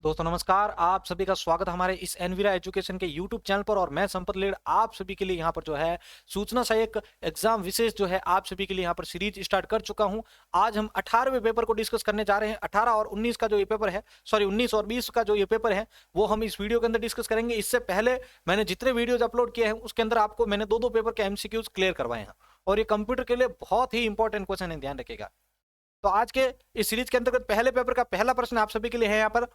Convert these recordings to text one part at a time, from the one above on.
दोस्तों नमस्कार। आप सभी का स्वागत है हमारे इस एनवीरा एजुकेशन के यूट्यूब चैनल पर। और मैं संपत लेड़ आप सभी के लिए यहाँ पर जो है सूचना सहायक एग्जाम विशेष जो है आप सभी के लिए यहाँ पर सीरीज स्टार्ट कर चुका हूँ। आज हम 18वें पेपर को डिस्कस करने जा रहे हैं। 18 और 19 का जो ये पेपर है, सॉरी 19 और 20 का जो ये पेपर है वो हम इस वीडियो के अंदर डिस्कस करेंगे। इससे पहले मैंने जितने वीडियोज अपलोड किए हैं उसके अंदर आपको मैंने दो पेपर के एमसीक्यूज क्लियर करवाए हैं और ये कंप्यूटर के लिए बहुत ही इंपॉर्टेंट क्वेश्चन है, ध्यान रखिएगा। तो आज के इस सीरीज के अंतर्गत पहले पेपर का पहला प्रश्न आप सभी के लिए है यहाँ पर,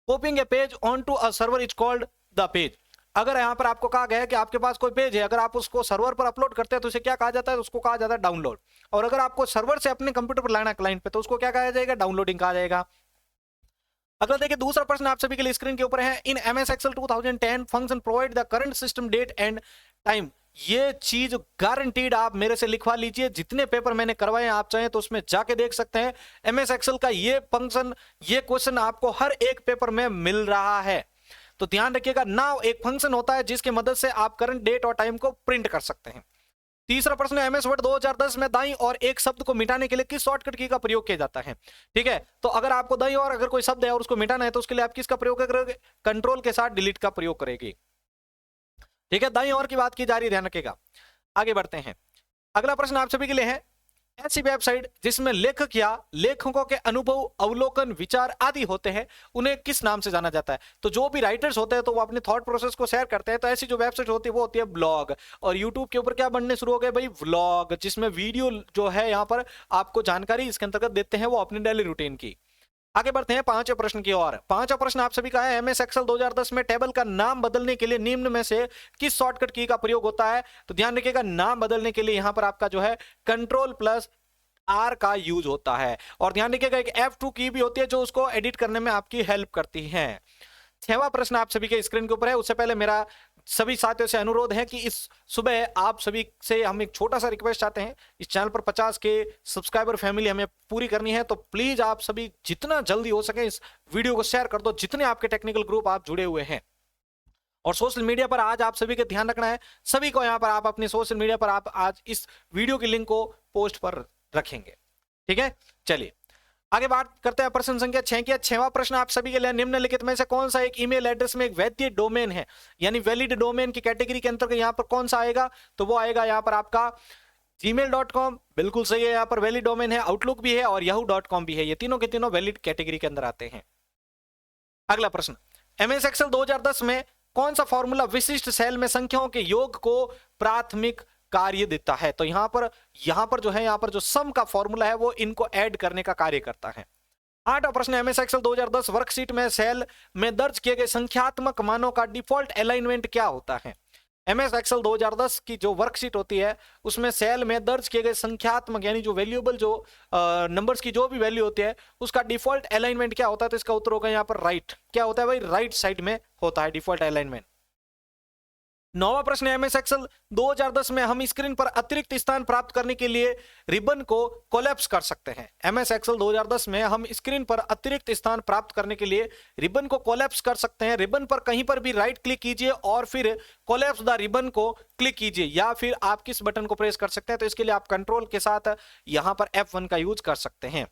copying a page onto a server is called the page. अगर यहां पर आपको कहा गया है कि आपके पास कोई पेज है, अगर आप उसको सर्वर पर अपलोड करते हैं तो उसे क्या कहा जाता है? उसको कहा जाता है डाउनलोड। और अगर आपको सर्वर से अपने कंप्यूटर पर लाना है क्लाइंट पे तो उसको क्या कहा जाएगा? डाउनलोडिंग कहा जाएगा। अगला देखिए, दूसरा प्रश्न आप सभी के लिए स्क्रीन के ऊपर है। In MS Excel 2010 function provide the current system date and time. ये चीज गारंटीड आप मेरे से लिखवा लीजिए। जितने पेपर मैंने करवाए आप चाहें तो उसमें जाके देख सकते हैं। एमएस एक्सेल का ये फंक्शन, ये क्वेश्चन आपको हर एक पेपर में मिल रहा है। तो ध्यान रखिएगा ना, एक फंक्शन होता है जिसकी मदद से आप करंट डेट और टाइम को प्रिंट कर सकते हैं। तीसरा प्रश्न, एमएस वर्ड 2010 में दाईं और एक शब्द को मिटाने के लिए किस शॉर्टकट की का प्रयोग किया जाता है? ठीक है, तो अगर आपको दाईं और अगर कोई शब्द है और उसको मिटाना है तो उसके लिए आप किसका प्रयोग करोगे? कंट्रोल के साथ डिलीट का प्रयोग करेगी। ठीक है, दाईं और की बात की जा रही है, ध्यान रखिएगा। आगे बढ़ते हैं। अगला प्रश्न आप सभी के लिए है, ऐसी वेबसाइट जिसमें लेखक या लेखकों के अनुभव, अवलोकन, विचार आदि होते हैं उन्हें किस नाम से जाना जाता है? तो जो भी राइटर्स होते हैं तो वो अपने थॉट प्रोसेस को शेयर करते हैं, तो ऐसी जो वेबसाइट होती है वो होती है ब्लॉग। और यूट्यूब के ऊपर क्या बनने शुरू हो गए भाई? व्लॉग, जिसमें वीडियो जो है यहाँ पर आपको जानकारी इसके अंतर्गत देते हैं वो अपने डेली रूटीन की। आगे बढ़ते हैं पांचवें प्रश्न की ओर। पांचवा प्रश्न आप सभी का है, एमएस एक्सेल 2010 में टेबल का नाम बदलने के लिए निम्न में से किस शॉर्टकट की का प्रयोग होता है? तो ध्यान रखिएगा, नाम बदलने के लिए यहां पर आपका जो है कंट्रोल प्लस आर का यूज होता है। और ध्यान रखिएगा एक F2 की भी होती है जो उसको एडिट करने में आपकी हेल्प करती है। छठवां प्रश्न आप सभी के स्क्रीन के ऊपर है। उससे पहले मेरा सभी साथियों से अनुरोध है कि इस सुबह आप सभी से हम एक छोटा सा रिक्वेस्ट चाहते हैं। इस चैनल पर 50 के सब्सक्राइबर फैमिली हमें पूरी करनी है, तो प्लीज आप सभी जितना जल्दी हो सके इस वीडियो को शेयर कर दो, जितने आपके टेक्निकल ग्रुप आप जुड़े हुए हैं। और सोशल मीडिया पर आज आप सभी का ध्यान रखना है, सभी को यहाँ पर आप अपने सोशल मीडिया पर आप आज इस वीडियो की लिंक को पोस्ट पर रखेंगे। ठीक है, चलिए आगे बात करते हैं प्रश्न संख्या 6 की। 6वां प्रश्न आप सभी के लिए, निम्नलिखित में से कौन सा एक ईमेल एड्रेस में एक वैध डोमेन है, यानी वैलिड डोमेन की कैटेगरी के अंतर्गत यहाँ पर कौन सा आएगा? तो वो आएगा यहाँ पर आपका gmail.com। बिल्कुल सही है, यहाँ पर वैलिड डोमेन है। आउटलुक भी है और yahoo.com भी है, ये तीनों के तीनों वैलिड कैटेगरी के अंदर आते हैं। अगला प्रश्न, एमएस एक्सेल 2010 में कौन सा फॉर्मूला विशिष्ट सेल में संख्याओं के योग को प्राथमिक कार्य देता है? तो यहां पर जो है, यहां पर जो सम का फॉर्मूला है वो इनको ऐड करने का कार्य करता है। आठवां प्रश्न, एमएस एक्सेल 2010 वर्कशीट में सेल में दर्ज किए गए संख्यात्मक मानों का डिफॉल्ट अलाइनमेंट क्या होता है? एमएस एक्सेल 2010 की जो वर्कशीट होती है उसमें सेल में दर्ज किए गए संख्यात्मक यानी जो वैल्यूएबल जो नंबर्स की जो भी वैल्यू होती है उसका डिफॉल्ट अलाइनमेंट क्या होता है? तो इसका उत्तर होगा यहाँ पर राइट। क्या होता है भाई? राइट साइड में होता है डिफॉल्ट अलाइनमेंट। नौवां प्रश्न, एमएस एक्सेल 2010 में हम स्क्रीन पर अतिरिक्त स्थान प्राप्त करने के लिए रिबन को कोलैप्स कर सकते हैं। एमएस एक्सेल 2010 में हम स्क्रीन पर अतिरिक्त स्थान प्राप्त करने के लिए रिबन को कोलैप्स कर सकते हैं। रिबन पर कहीं पर भी राइट क्लिक कीजिए और फिर कोलैप्स द रिबन को क्लिक कीजिए, या फिर आप किस बटन को प्रेस कर सकते हैं? तो इसके लिए आप कंट्रोल के साथ यहां पर F1 का यूज कर सकते हैं।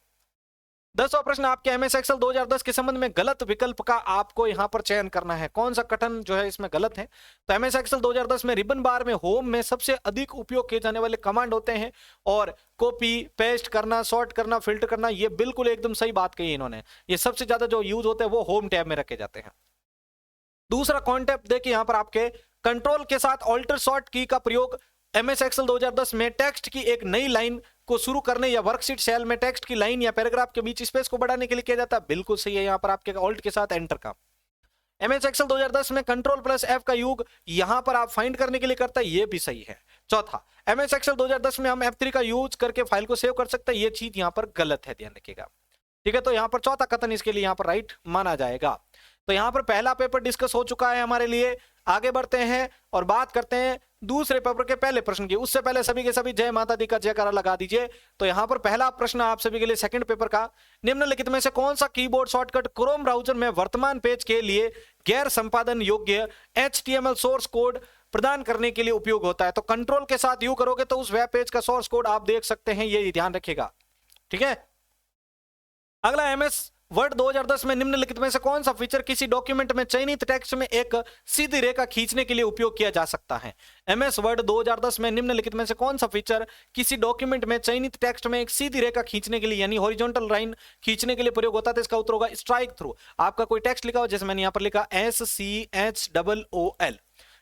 10वां प्रश्न आपके, एमएस एक्सेल 2010 के संबंध में गलत विकल्प का आपको यहां पर चयन करना है। कौन सा कथन जो है इसमें गलत है? तो एमएस एक्सेल 2010 में रिबन बार में होम में सबसे अधिक उपयोग किए जाने वाले कमांड होते हैं, और कॉपी पेस्ट करना, सॉर्ट करना, फिल्टर करना, ये बिल्कुल एकदम सही बात कही इन्होंने। ये सबसे ज्यादा जो यूज होते हैं वो होम टैब में रखे जाते हैं। दूसरा कॉन्टेक्ट देखिए, यहां पर आपके कंट्रोल के साथ ऑल्टर शॉर्ट की का प्रयोग एमएस एक्सेल 2010 में टेक्स्ट की एक नई लाइन को शुरू करने या वर्कशीट सेल में टेक्स्ट की लाइन या पैराग्राफ के बीच स्पेस को बढ़ाने के लिए किया जाता है। बिल्कुल सही है, यहां पर आपके ऑल्ट के साथ एंटर का। एमएस एक्सेल 2010 में कंट्रोल प्लस F का यूज यहां पर आप फाइंड करने के लिए करता है, ये भी सही है। चौथा, एमएस एक्सेल 2010 में हम F3 का यूज करके फाइल को सेव कर सकते हैं, ये चीज यहां पर गलत है, ध्यान रखिएगा। ठीक है, तो यहां पर चौथा कथन इसके लिए यहां पर राइट माना जाएगा। तो यहां पर पहला पेपर डिस्कस हो चुका है हमारे लिए। आगे बढ़ते हैं और बात करते हैं दूसरे पेपर के पहले प्रश्न की। उससे पहले सभी के सभी जय माता दी का जयकारा लगा दीजिए। तो यहां पर पहला प्रश्न आप सभी के लिए सेकंड पेपर का, निम्नलिखित में से कौन सा कीबोर्ड शॉर्टकट क्रोम ब्राउजर में वर्तमान पेज के लिए गैर संपादन योग्य HTML सोर्स कोड प्रदान करने के लिए उपयोग होता है? तो कंट्रोल के साथ यू करोगे तो उस वेब पेज का सोर्स कोड आप देख सकते हैं, ये ध्यान रखिएगा। ठीक है, अगला, एमएस वर्ड 2010 में निम्नलिखित में से कौन सा फीचर किसी डॉक्यूमेंट में चयनित टेक्स्ट में एक सीधी रेखा खींचने के लिए उपयोग किया जा सकता है? एमएस वर्ड 2010 में निम्नलिखित में से कौन सा फीचर किसी डॉक्यूमेंट में चयनित टेक्स्ट में एक सीधी रेखा खींचने के लिए यानी हॉरिजॉन्टल लाइन खींचने के लिए प्रयोग होता है? तो इसका उत्तर होगा स्ट्राइक थ्रू। आपका कोई टेक्स्ट लिखा हो, जैसे मैंने यहां पर लिखा SCHOOL,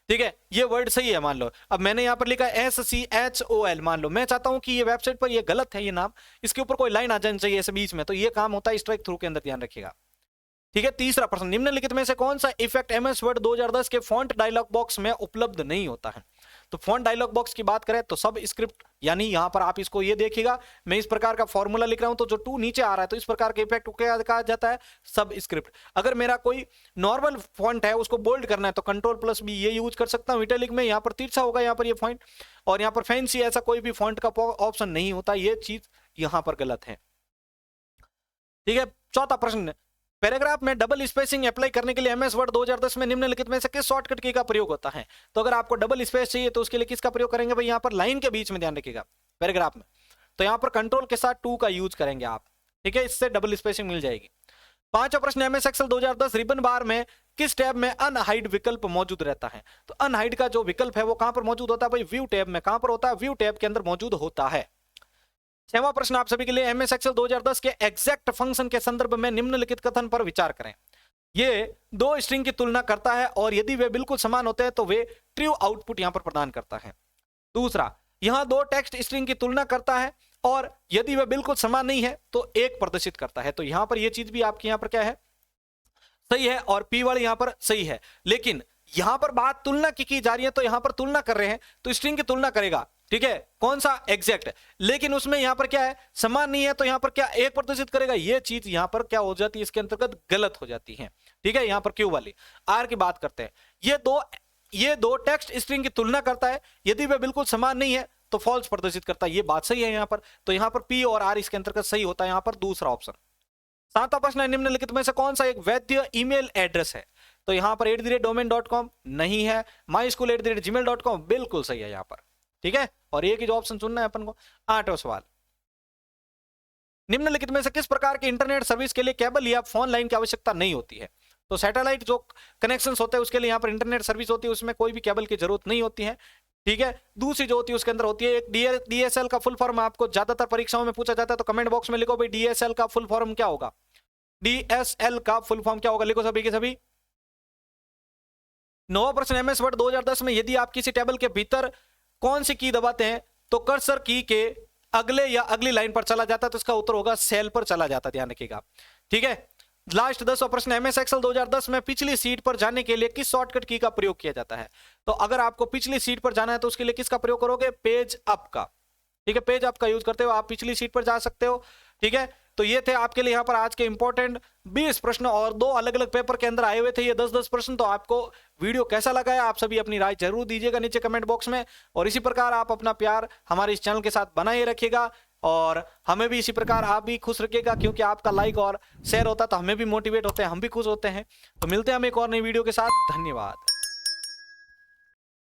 ठीक है, ये वर्ड सही है मान लो। अब मैंने यहां पर लिखा SCHOL, मान लो मैं चाहता हूं कि ये वेबसाइट पर ये गलत है, ये नाम, इसके ऊपर कोई लाइन आ जानी चाहिए ऐसे बीच में, तो ये काम होता है स्ट्राइक थ्रू के अंदर, ध्यान रखिएगा। ठीक है, तीसरा प्रश्न, निम्नलिखित में से कौन सा इफेक्ट एमएस वर्ड 2010 के फॉन्ट डायलॉग बॉक्स में उपलब्ध नहीं होता है? तो फॉन्ट डायलॉग बॉक्स की बात करें तो सब स्क्रिप्ट, यानी यहां पर आप इसको ये देखिएगा, मैं इस प्रकार का फॉर्मूला लिख रहा हूं तो जो 2 नीचे आ रहा है तो इस प्रकार के इफेक्ट को क्या कहा जाता है? सब स्क्रिप्ट। अगर मेरा कोई नॉर्मल फॉन्ट है उसको बोल्ड करना है तो Ctrl+B ये यूज कर सकता हूं इटैलिक में, यहां पर तिरछा होगा यहां पर ये फॉन्ट, और यहां पर फैंसी ऐसा कोई भी फॉन्ट का ऑप्शन नहीं होता, ये चीज यहां पर गलत है। ठीक है, चौथा प्रश्न, पैराग्राफ में डबल स्पेसिंग अप्लाई करने के लिए एमएस वर्ड 2010 में निम्नलिखित में से किस शॉर्टकट की का प्रयोग होता है? तो अगर आपको डबल स्पेस चाहिए तो उसके लिए किसका प्रयोग करेंगे भाई? यहां पर लाइन के बीच में, ध्यान रखिएगा, पैराग्राफ में, तो यहां पर कंट्रोल के साथ 2 का यूज करेंगे आप, ठीक है, इससे डबल स्पेसिंग मिल जाएगी। पांचवा प्रश्न, एमएस एक्सेल 2010 रिबन बार में किस टैब में अनहाइड विकल्प मौजूद रहता है? तो अनहाइड का जो विकल्प है वो कहां पर मौजूद होता है भाई? व्यू टैब में। कहां पर होता है? व्यू टैब के अंदर मौजूद होता है। छठवां प्रश्न आप सभी के लिए, एमएस एक्सेल 2010 के एग्जैक्ट फंक्शन के संदर्भ में निम्नलिखित कथन पर विचार करें। ये 2 स्ट्रिंग की तुलना करता है और यदि वे बिल्कुल समान होते हैं तो वे ट्रू आउटपुट यहां पर प्रदान करता है। दूसरा, यहां 2 टेक्स्ट स्ट्रिंग की तुलना करता है और यदि वे बिल्कुल समान नहीं है तो 1 प्रदर्शित करता है। तो यहां पर यह चीज भी आपकी यहां पर क्या है? सही है, और पी वाली यहां पर सही है। लेकिन यहां पर बात तुलना की जा रही है, तो यहां पर तुलना कर रहे हैं तो स्ट्रिंग की तुलना करेगा, ठीक है, कौन सा? एग्जैक्ट। लेकिन उसमें यहां पर क्या है? समान नहीं है, तो यहां पर क्या 1 प्रदर्शित करेगा? ये चीज यहां पर क्या हो जाती है? इसके अंतर्गत गलत हो जाती है। ठीक है, यहां पर क्यू वाली। आर की बात करते हैं, ये दो टेक्स्ट स्ट्रिंग की तुलना करता है, यदि वे बिल्कुल समान नहीं है तो फॉल्स प्रदर्शित करता है। ये बात सही है यहां पर, तो यहां पर पी और आर इसके अंतर्गत सही होता है, यहां पर दूसरा ऑप्शन। सातवां प्रश्न है, निम्नलिखित में से कौन सा एक वैध ईमेल एड्रेस है? तो यहां पर @domain.com नहीं है, myschool@gmail.com बिल्कुल सही है यहां पर, ठीक है, और एक ही जो ऑप्शन चुनना है अपन को। 8वां सवाल, निम्नलिखित में से किस प्रकार के इंटरनेट सर्विस के लिए केबल या फोन लाइन की आवश्यकता नहीं होती है? तो सैटेलाइट जो कनेक्शंस होते हैं उसके लिए यहां पर इंटरनेट सर्विस होती है, उसमें कोई भी केबल की जरूरत नहीं होती है। ठीक है, दूसरी जो होती है उसके अंदर होती है एक डीएसएल का फुल फॉर्म, आपको ज्यादातर परीक्षाओं में पूछा जाता है, तो कमेंट बॉक्स में लिखो भाई डीएसएल का फुल फॉर्म क्या होगा? डीएसएल का फुल फॉर्म क्या होगा? लिखो सभी के सभी। 9वां प्रश्न, एमएस वर्ड 2010 में यदि आप किसी टेबल के भीतर कौन सी की दबाते हैं तो कर्सर की के अगले या अगली लाइन पर चला जाता है? तो इसका उत्तर होगा सेल पर चला जाता है, ध्यान रखिएगा। ठीक है, लास्ट 10वां प्रश्न, एमएस एक्सेल 2010 में पिछली सीट पर जाने के लिए किस शॉर्टकट की का प्रयोग किया जाता है? तो अगर आपको पिछली सीट पर जाना है तो उसके लिए किसका प्रयोग करोगे? पेज अप का। ठीक है, पेज अप का यूज करते हो आप पिछली सीट पर जा सकते हो। ठीक है, तो ये थे आपके लिए यहाँ पर आज के इंपॉर्टेंट 20 प्रश्न, और 2 अलग अलग पेपर के अंदर आए हुए थे ये 10-10 प्रश्न। तो आपको वीडियो कैसा लगा है आप सभी अपनी राय जरूर दीजिएगा नीचे कमेंट बॉक्स में, और इसी प्रकार आप अपना प्यार हमारे इस चैनल के साथ बनाए रखिएगा, और हमें भी इसी प्रकार आप भी खुश रखिएगा, क्योंकि आपका लाइक और शेयर होता है तो हमें भी मोटिवेट होते हैं, हम भी खुश होते हैं। तो मिलते हैं हम एक और नई वीडियो के साथ, धन्यवाद।